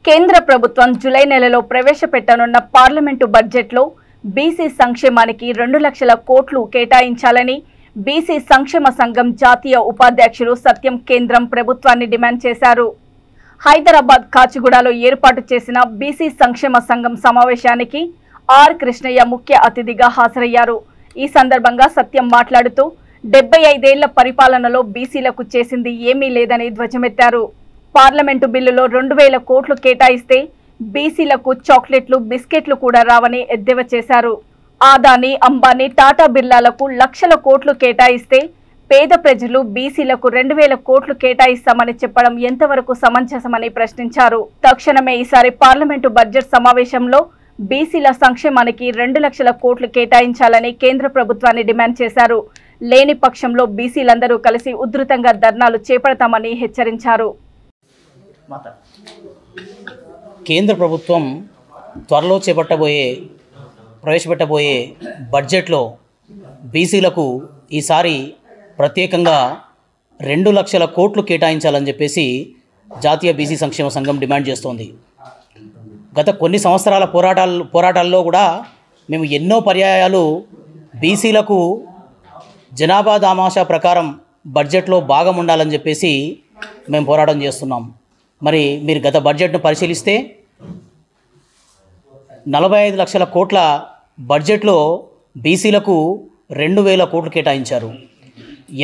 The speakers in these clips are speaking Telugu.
కేంద్ర ప్రభుత్వం జూలై నెలలో ప్రవేశపెట్టనున్న పార్లమెంటు బడ్జెట్లో బీసీ సంక్షేమానికి 2 లక్షల కోట్లు కేటాయించాలని బీసీ సంక్షేమ సంఘం జాతీయ ఉపాధ్యక్షులు సత్యం కేంద్రం ప్రభుత్వాన్ని డిమాండ్ చేశారు. హైదరాబాద్ కాచిగూడలో ఏర్పాటు చేసిన బీసీ సంక్షేమ సంఘం సమావేశానికి ఆర్ కృష్ణయ్య ముఖ్య అతిథిగా హాజరయ్యారు. ఈ సందర్భంగా సత్యం మాట్లాడుతూ 75 ఏళ్ల పరిపాలనలో బీసీలకు చేసింది ఏమీ లేదని ధ్వజమెత్తారు. పార్లమెంటు బిల్లులో 2000 కోట్లు కేటాయిస్తే బీసీలకు చాక్లెట్లు బిస్కెట్లు కూడా రావని ఎద్దేవా చేశారు. ఆదాని, అంబానీ, టాటా బిర్లాలకు లక్షల కోట్లు కేటాయిస్తే పేద ప్రజలు బీసీలకు 2000 కోట్లు కేటాయిస్తామని చెప్పడం ఎంతవరకు సమంజసమని ప్రశ్నించారు. తక్షణమే ఈసారి పార్లమెంటు బడ్జెట్ సమావేశంలో బీసీల సంక్షేమానికి 2 లక్షల కోట్లు కేటాయించాలని కేంద్ర ప్రభుత్వాన్ని డిమాండ్ చేశారు. లేని పక్షంలో బీసీలందరూ కలిసి ఉధృతంగా ధర్నాలు చేపడతామని హెచ్చరించారు. కేంద్ర ప్రభుత్వం త్వరలో ప్రవేశపెట్టబోయే బడ్జెట్లో బీసీలకు ఈసారి ప్రత్యేకంగా 2 లక్షల కోట్లు కేటాయించాలని చెప్పేసి జాతీయ బీసీ సంక్షేమ సంఘం డిమాండ్ చేస్తోంది. గత కొన్ని సంవత్సరాల పోరాటాల్లో కూడా మేము ఎన్నో పర్యాయాలు బీసీలకు జనాభా దామాషా ప్రకారం బడ్జెట్లో భాగం ఉండాలని చెప్పేసి మేము పోరాటం చేస్తున్నాం. మరి మీరు గత బడ్జెట్ను పరిశీలిస్తే 45 లక్షల కోట్ల బడ్జెట్లో బీసీలకు 2000 కోట్లు కేటాయించారు.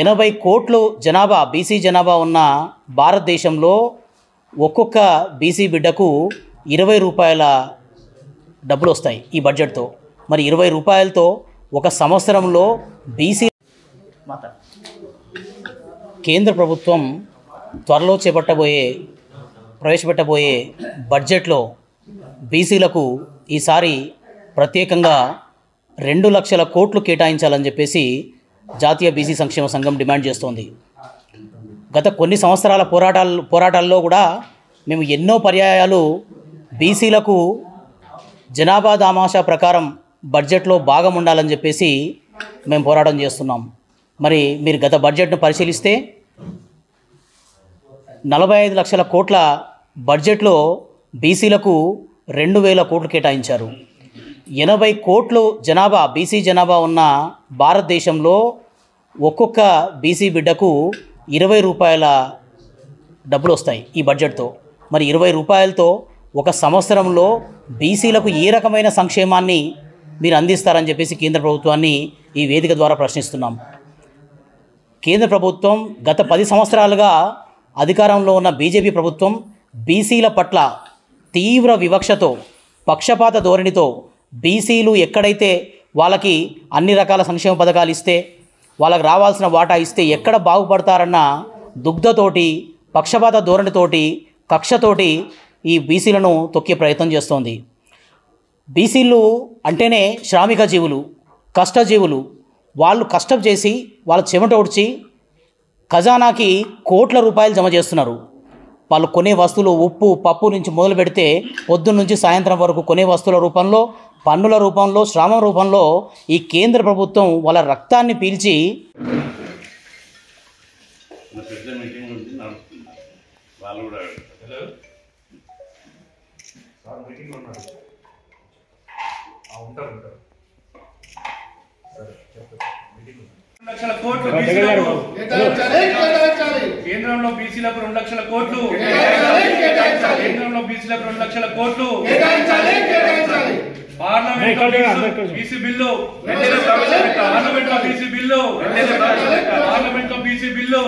80 కోట్లు జనాభా బీసీ జనాభా ఉన్న భారతదేశంలో ఒక్కొక్క బీసీ బిడ్డకు 20 రూపాయల డబ్బులు వస్తాయి ఈ బడ్జెట్తో. మరి 20 రూపాయలతో ఒక సంవత్సరంలో బీసీ కేంద్ర ప్రభుత్వం త్వరలో ప్రవేశపెట్టబోయే బడ్జెట్లో బీసీలకు ఈసారి ప్రత్యేకంగా 2 లక్షల కోట్లు కేటాయించాలని చెప్పేసి జాతీయ బీసీ సంక్షేమ సంఘం డిమాండ్ చేస్తోంది. గత కొన్ని సంవత్సరాల పోరాటాల్లో కూడా మేము ఎన్నో పర్యాయాలు బీసీలకు జనాభా దామాషా ప్రకారం బడ్జెట్లో భాగం ఉండాలని చెప్పేసి మేము పోరాటం చేస్తున్నాం. మరి మీరు గత బడ్జెట్ను పరిశీలిస్తే 45 లక్షల కోట్ల బడ్జెట్లో బీసీలకు 2000 కోట్లు కేటాయించారు. 80 కోట్లు జనాభా బీసీ జనాభా ఉన్న భారతదేశంలో ఒక్కొక్క బీసీ బిడ్డకు 20 రూపాయల డబ్బులు వస్తాయి ఈ బడ్జెట్తో. మరి 20 రూపాయలతో ఒక సంవత్సరంలో బీసీలకు ఏ రకమైన సంక్షేమాన్ని మీరు అందిస్తారని చెప్పేసి కేంద్ర ప్రభుత్వాన్ని ఈ వేదిక ద్వారా ప్రశ్నిస్తున్నాం. కేంద్ర ప్రభుత్వం గత 10 సంవత్సరాలుగా అధికారంలో ఉన్న బీజేపీ ప్రభుత్వం బీసీల పట్ల తీవ్ర వివక్షతో, పక్షపాత ధోరణితో బీసీలు ఎక్కడైతే వాళ్ళకి అన్ని రకాల సంక్షేమ పథకాలు ఇస్తే, వాళ్ళకి రావాల్సిన వాటా ఇస్తే ఎక్కడ బాగుపడతారన్న దుగ్ధతోటి, పక్షపాత ధోరణితోటి, కక్షతోటి ఈ బీసీలను తొక్కే ప్రయత్నం చేస్తోంది. బీసీలు అంటేనే శ్రామిక జీవులు, కష్టజీవులు. వాళ్ళు కష్టం చేసి వాళ్ళ చెమట ఓడ్చి ఖజానాకి కోట్ల రూపాయలు జమ చేస్తున్నారు. వాళ్ళు కొనే వస్తువులు ఉప్పు, పప్పు నుంచి మొదలు పెడితే పొద్దున్న నుంచి సాయంత్రం వరకు కొనే వస్తువుల రూపంలో, పన్నుల రూపంలో, శ్రమ రూపంలో ఈ కేంద్ర ప్రభుత్వం వాళ్ళ రక్తాన్ని పీల్చి లక్షల కోట్లు కేంద్రంలో బీసీలకు 2 లక్షల కోట్లు, కేంద్రంలో బీసీలకు 2 లక్షల కోట్లు, parliament BC bill, parliament BC bill,